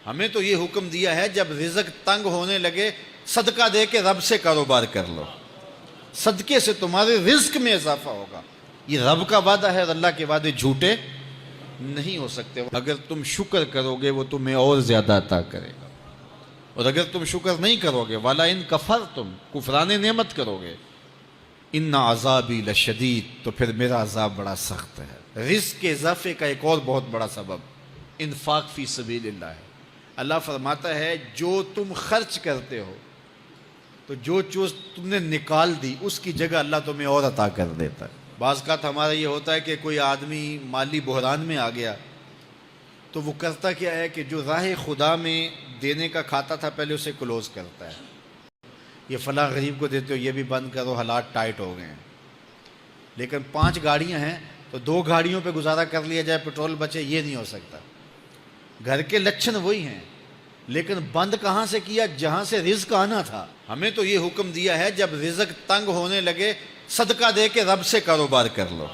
ہمیں تو یہ حکم دیا ہے جب رزق تنگ ہونے لگے صدقہ دے کے رب سے کاروبار کر لو، صدقے سے تمہارے رزق میں اضافہ ہوگا۔ یہ رب کا وعدہ ہے اور اللہ کے وعدے جھوٹے نہیں ہو سکتے۔ اگر تم شکر کرو گے وہ تمہیں اور زیادہ عطا کرے گا، اور اگر تم شکر نہیں کرو گے وَلَا إِن كَفَرْتُمْ کفران نعمت کرو گے إِنَّ عَذَابِي لَشَدِيدٌ تو پھر میرا عذاب بڑا سخت ہے۔ رزق کے اضافے کا ایک اور بہت بڑا سبب انفاق فی سبیل اللہ ہے۔ اللہ فرماتا ہے جو تم خرچ کرتے ہو تو جو چیز تم نے نکال دی اس کی جگہ اللہ تمہیں اور عطا کر دیتا ہے۔ بعض اوقات ہمارا یہ ہوتا ہے کہ کوئی آدمی مالی بحران میں آ گیا تو وہ کرتا کیا ہے کہ جو راہ خدا میں دینے کا کھاتا تھا پہلے اسے کلوز کرتا ہے، یہ فلاں غریب کو دیتے ہو یہ بھی بند کرو حالات ٹائٹ ہو گئے ہیں۔ لیکن 5 گاڑیاں ہیں تو 2 گاڑیوں پہ گزارا کر لیا جائے پیٹرول بچے، یہ نہیں ہو سکتا۔ گھر کے لچھن وہی ہیں لیکن بند کہاں سے کیا؟ جہاں سے رزق آنا تھا۔ ہمیں تو یہ حکم دیا ہے جب رزق تنگ ہونے لگے صدقہ دے کے رب سے کاروبار کر لو۔